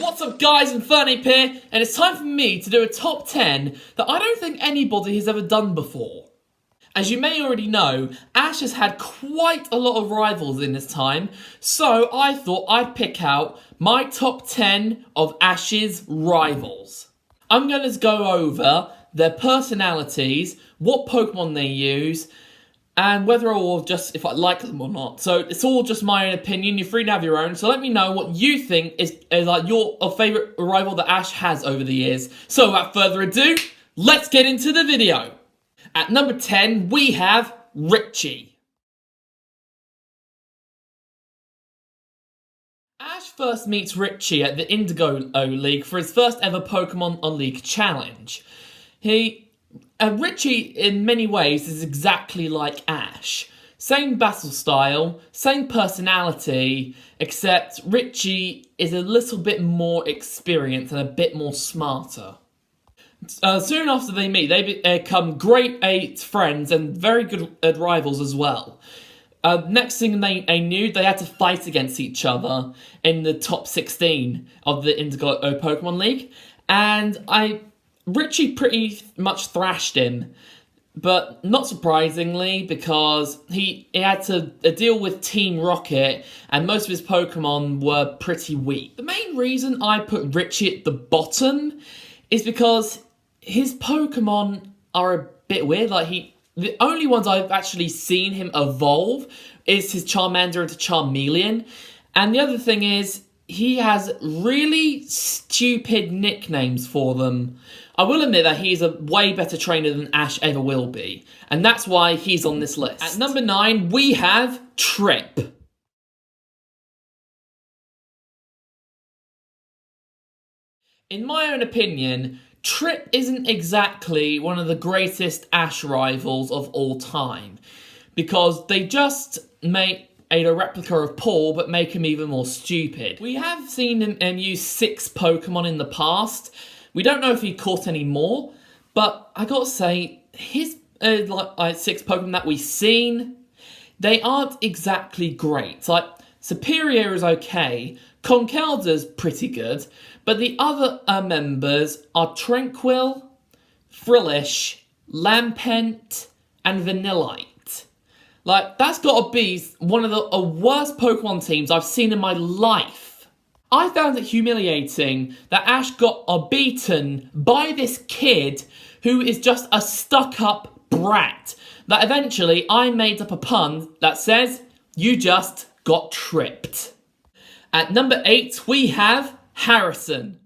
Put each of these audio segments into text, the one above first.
What's up guys, Infernape here, and it's time for me to do a top 10 that I don't think anybody has ever done before. As you may already know, Ash has had quite a lot of rivals in his time, so I thought I'd pick out my top 10 of Ash's rivals. I'm going to go over their personalities, what Pokemon they use, and whether or just if I like them or not. So it's all just my own opinion. You're free to have your own. So let me know what you think is like your favourite rival that Ash has over the years. So without further ado, let's get into the video. At number 10, we have Richie. Ash first meets Richie at the Indigo League for his first ever Pokemon on League challenge. Richie, in many ways, is exactly like Ash. Same battle style, same personality, except Richie is a little bit more experienced and a bit more smarter. Soon after they meet, they become great friends and very good rivals as well. Next thing they knew, they had to fight against each other in the top 16 of the Indigo Pokemon League, and Richie pretty much thrashed him, but not surprisingly because he had to deal with Team Rocket and most of his Pokemon were pretty weak. The main reason I put Richie at the bottom is because his Pokemon are a bit weird. The only ones I've actually seen him evolve is his Charmander into Charmeleon, and the other thing is he has really stupid nicknames for them. I will admit that he's a way better trainer than Ash ever will be, and that's why he's on this list. At number 9, we have Trip. In my own opinion, Trip isn't exactly one of the greatest Ash rivals of all time, because they just make a replica of Paul, but make him even more stupid. We have seen him use 6 Pokemon in the past. We don't know if he caught any more, but I gotta say, his 6 Pokemon that we've seen, they aren't exactly great. Serperior is okay, Conkeldurr's pretty good, but the other members are Tranquill, Frillish, Lampent, and Vanillite. That's gotta be one of the worst Pokemon teams I've seen in my life. I found it humiliating that Ash got beaten by this kid who is just a stuck-up brat. That eventually I made up a pun that says, "You just got tripped." At number 8, we have Harrison.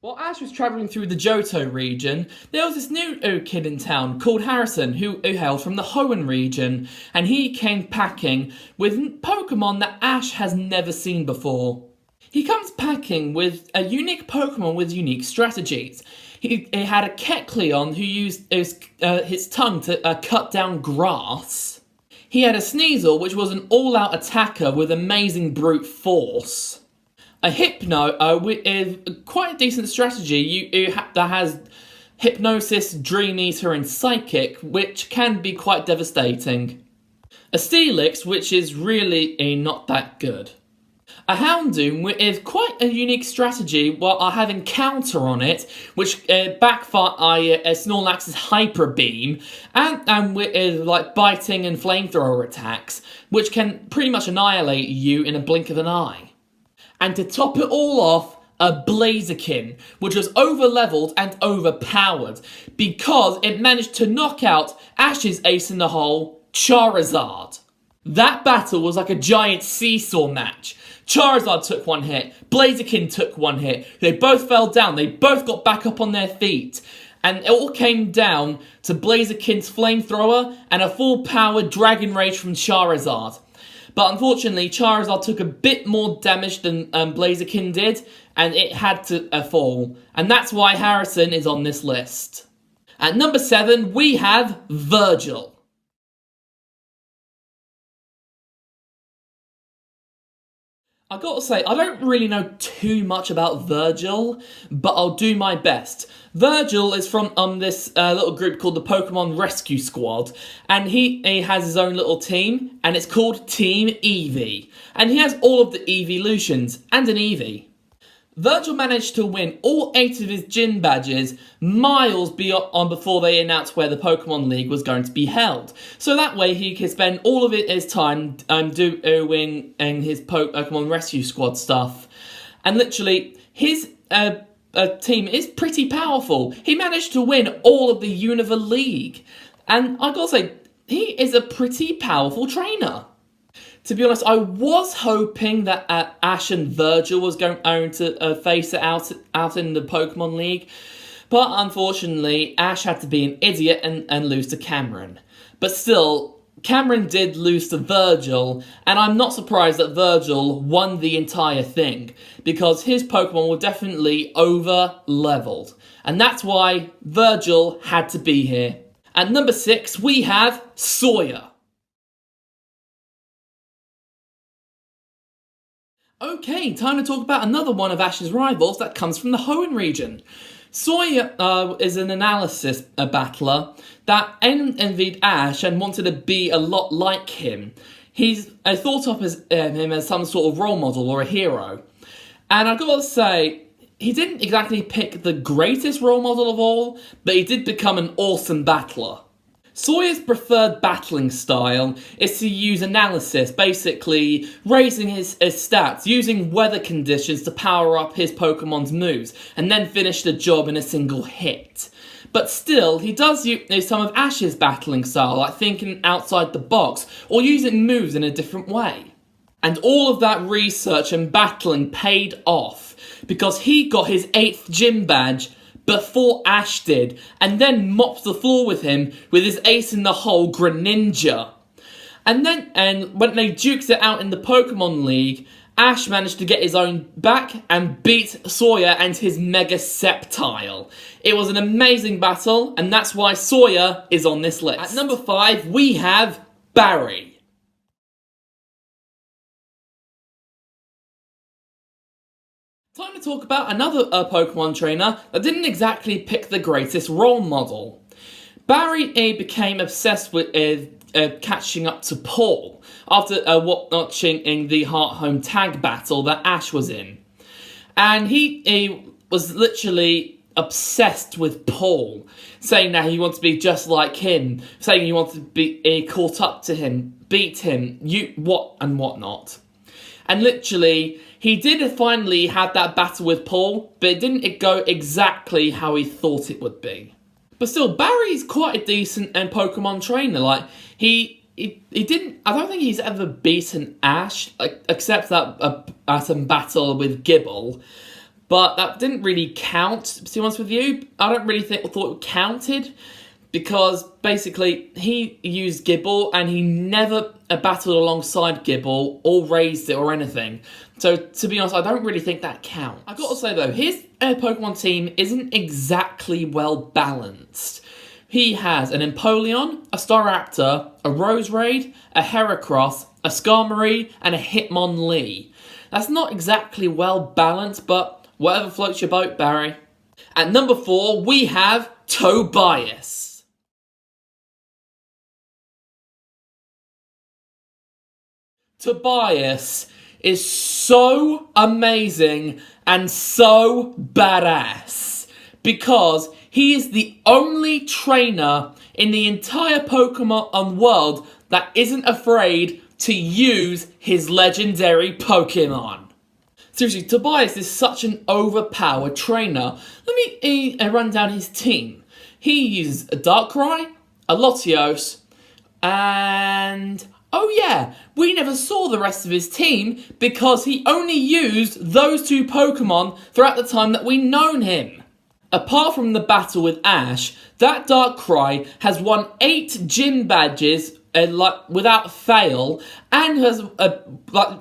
While Ash was travelling through the Johto region, there was this new kid in town called Harrison who hailed from the Hoenn region, and he came packing with Pokemon that Ash has never seen before. He comes packing with a unique Pokemon with unique strategies. He had a Kecleon who used his tongue to cut down grass. He had a Sneasel, which was an all-out attacker with amazing brute force. A Hypno is quite a decent strategy that has Hypnosis, Dream Eater, and Psychic, which can be quite devastating. A Steelix, which is really not that good. A Houndoom is quite a unique strategy while having counter on it, which backfire Snorlax's Hyper Beam, and with biting and flamethrower attacks, which can pretty much annihilate you in a blink of an eye. And to top it all off, a Blaziken, which was over-leveled and overpowered, because it managed to knock out Ash's ace in the hole, Charizard. That battle was like a giant seesaw match. Charizard took 1 hit, Blaziken took 1 hit, they both fell down, they both got back up on their feet, and it all came down to Blaziken's flamethrower and a full-powered Dragon Rage from Charizard. But unfortunately, Charizard took a bit more damage than Blaziken did, and it had to fall. And that's why Harrison is on this list. At number 7, we have Virgil. I gotta say, I don't really know too much about Virgil, but I'll do my best. Virgil is from this little group called the Pokemon Rescue Squad, and he has his own little team, and it's called Team Eevee. And he has all of the Eeveelutions, and an Eevee. Virgil managed to win all 8 of his gym badges miles beyond before they announced where the Pokemon League was going to be held. So that way he could spend all of his time doing his Pokemon Rescue Squad stuff. And literally, his team is pretty powerful. He managed to win all of the Unova League. And I gotta say, he is a pretty powerful trainer. To be honest, I was hoping that Ash and Virgil was going to face it out in the Pokemon League, but unfortunately, Ash had to be an idiot and lose to Cameron. But still, Cameron did lose to Virgil, and I'm not surprised that Virgil won the entire thing, because his Pokemon were definitely over-leveled. And that's why Virgil had to be here. At number 6, we have Sawyer. Okay, time to talk about another one of Ash's rivals that comes from the Hoenn region. Sawyer is an analysis battler that envied Ash and wanted to be a lot like him. He's thought of him as some sort of role model or a hero. And I've got to say, he didn't exactly pick the greatest role model of all, but he did become an awesome battler. Sawyer's preferred battling style is to use analysis, basically raising his stats, using weather conditions to power up his Pokemon's moves, and then finish the job in a single hit. But still, he does use some of Ash's battling style, like thinking outside the box, or using moves in a different way. And all of that research and battling paid off, because he got his 8th gym badge before Ash did, and then mopped the floor with him with his ace-in-the-hole Greninja. And when they duked it out in the Pokemon League, Ash managed to get his own back and beat Sawyer and his Mega Sceptile. It was an amazing battle, and that's why Sawyer is on this list. At number 5, we have Barry. Time to talk about another Pokemon trainer that didn't exactly pick the greatest role model. Barry became obsessed with catching up to Paul after watching the Heart-Home tag battle that Ash was in. And he was literally obsessed with Paul, saying that he wanted to be just like him, saying he wanted to be caught up to him, beat him, and whatnot. And literally, he did finally have that battle with Paul, but it didn't go exactly how he thought it would be. But still, Barry's quite a decent Pokemon trainer. Like, he didn't. I don't think he's ever beaten Ash, except that at a battle with Gible. But that didn't really count, to be honest with you. I don't really thought it counted, because basically he used Gible and he never battled alongside Gible or raised it or anything. So to be honest, I don't really think that counts. I've got to say though, his Pokemon team isn't exactly well balanced. He has an Empoleon, a Staraptor, a Roserade, a Heracross, a Skarmory, and a Hitmonlee. That's not exactly well balanced, but whatever floats your boat, Barry. At number 4, we have Tobias. Tobias is so amazing and so badass because he is the only trainer in the entire Pokemon world that isn't afraid to use his legendary Pokemon. Seriously, Tobias is such an overpowered trainer. Let me run down his team. He uses a Darkrai, a Latios, and oh yeah, we never saw the rest of his team because he only used those 2 Pokemon throughout the time that we've known him. Apart from the battle with Ash, that Darkrai has won 8 gym badges without fail, and has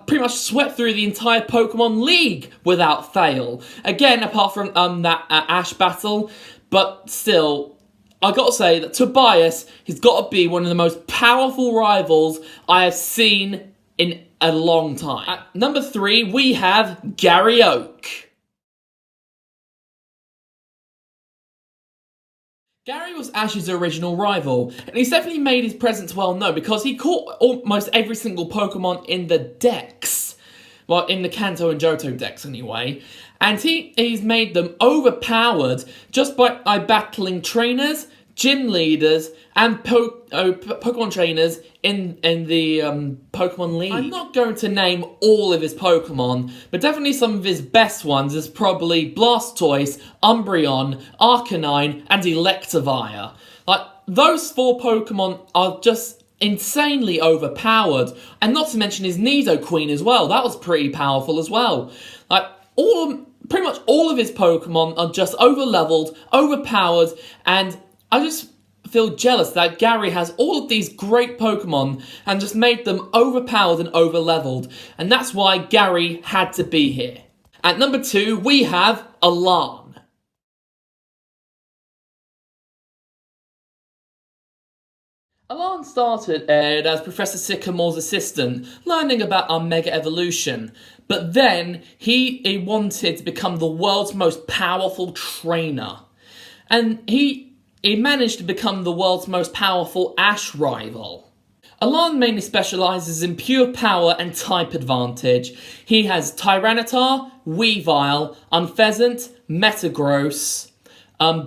pretty much swept through the entire Pokemon League without fail. Again, apart from that Ash battle, but still, I gotta say that Tobias has got to be one of the most powerful rivals I have seen in a long time. At number 3, we have Gary Oak. Gary was Ash's original rival, and he's definitely made his presence well known because he caught almost every single Pokemon in the decks. Well, in the Kanto and Johto decks anyway. And he's made them overpowered just by battling trainers, gym leaders, and Pokemon trainers in the Pokemon League. I'm not going to name all of his Pokemon, but definitely some of his best ones is probably Blastoise, Umbreon, Arcanine, and Electivire. Like, those 4 Pokemon are just insanely overpowered, and not to mention his Nidoqueen as well. That was pretty powerful as well. Like, pretty much all of his Pokemon are just over-leveled, overpowered, and I just feel jealous that Gary has all of these great Pokemon and just made them overpowered and over-leveled, and that's why Gary had to be here. At number 2, we have Alan. Alan started as Professor Sycamore's assistant, learning about our Mega Evolution, but then he wanted to become the world's most powerful trainer, and he managed to become the world's most powerful Ash rival. Alan mainly specialises in pure power and type advantage. He has Tyranitar, Weavile, Unfezant, Metagross,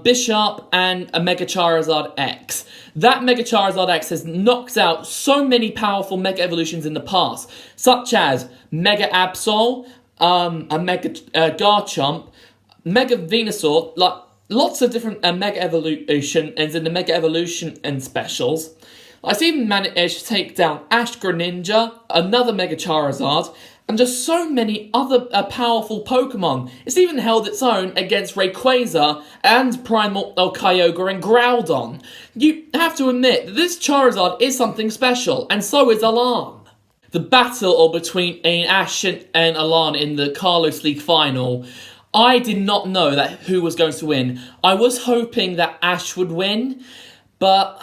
Bishop, and a Mega Charizard X. That Mega Charizard X has knocked out so many powerful Mega Evolutions in the past, such as Mega Absol, a Mega Garchomp, Mega Venusaur, like lots of different Mega Evolution and in the Mega Evolution and specials. I've even managed to take down Ash Greninja, another Mega Charizard, and just so many other powerful Pokemon. It's even held its own against Rayquaza and Primal Kyogre and Groudon. You have to admit that this Charizard is something special, and so is Alan. The battle between Ash and Alan in the Kalos League final, I did not know who was going to win. I was hoping that Ash would win, but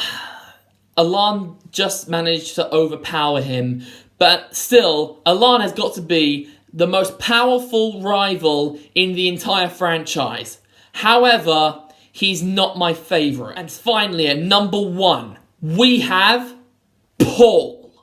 Alan just managed to overpower him. But still, Alan has got to be the most powerful rival in the entire franchise. However, he's not my favourite. And finally, at number 1, we have Paul.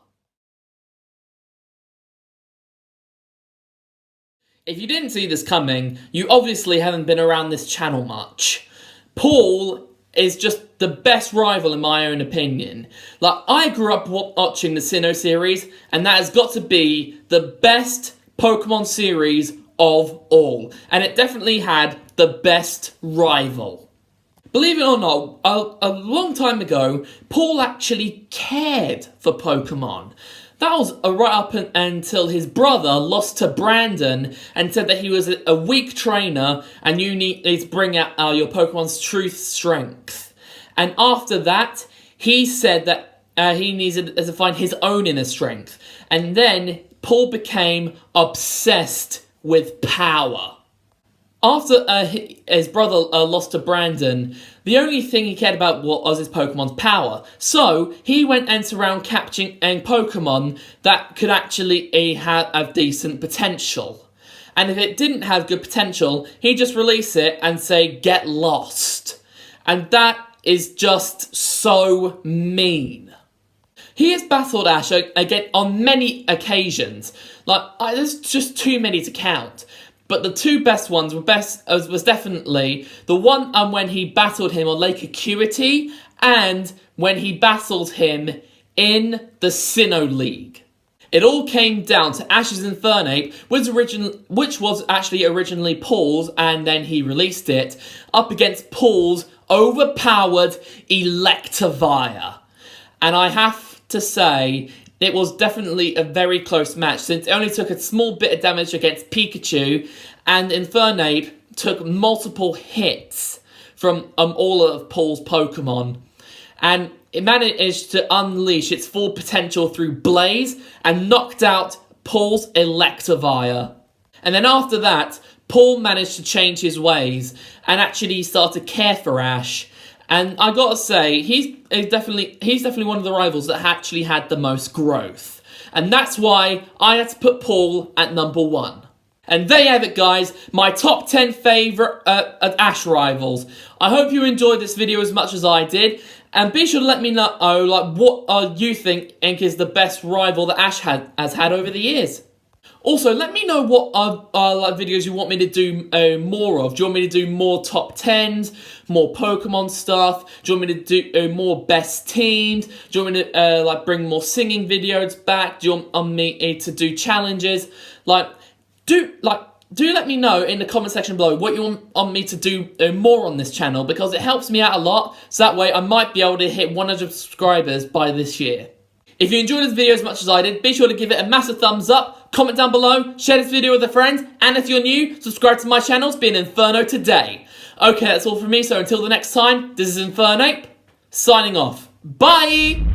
If you didn't see this coming, you obviously haven't been around this channel much. Paul is just the best rival in my own opinion. Like, I grew up watching the Sinnoh series, and that has got to be the best Pokemon series of all. And it definitely had the best rival. Believe it or not, a long time ago, Paul actually cared for Pokemon. That was right up until his brother lost to Brandon and said that he was a weak trainer and you need to bring out your Pokemon's true strength. And after that, he said that he needed to find his own inner strength. And then Paul became obsessed with power. After his brother lost to Brandon, the only thing he cared about was his Pokemon's power. So, he went around catching Pokemon that could actually have decent potential. And if it didn't have good potential, he'd just release it and say, get lost. And that is just so mean. He has battled Ash again on many occasions. There's just too many to count. But the 2 best ones was definitely the one when he battled him on Lake Acuity and when he battled him in the Sinnoh League. It all came down to Ash's Infernape, which was actually originally Paul's, and then he released it, up against Paul's overpowered Electivire. And I have to say, it was definitely a very close match, since it only took a small bit of damage against Pikachu, and Infernape took multiple hits from all of Paul's Pokemon. And it managed to unleash its full potential through Blaze, and knocked out Paul's Electivire. And then after that, Paul managed to change his ways, and actually start to care for Ash. And I gotta say, he's definitely one of the rivals that actually had the most growth. and that's why I had to put Paul at number 1. And there you have it, guys, my top 10 favourite Ash rivals. I hope you enjoyed this video as much as I did, and be sure to let me know, like, what you think is the best rival that Ash has had over the years. Also, let me know what like videos you want me to do more of. Do you want me to do more top 10s, more Pokemon stuff? Do you want me to do more best teams? Do you want me to like bring more singing videos back? Do you want me to do challenges? Do let me know in the comment section below what you want me to do more on this channel, because it helps me out a lot, so that way I might be able to hit 100 subscribers by this year. If you enjoyed this video as much as I did, be sure to give it a massive thumbs up, comment down below, share this video with a friend, and if you're new, subscribe to my channel. It's been Inferno today. Okay, that's all from me, so until the next time, this is Infernape, signing off. Bye!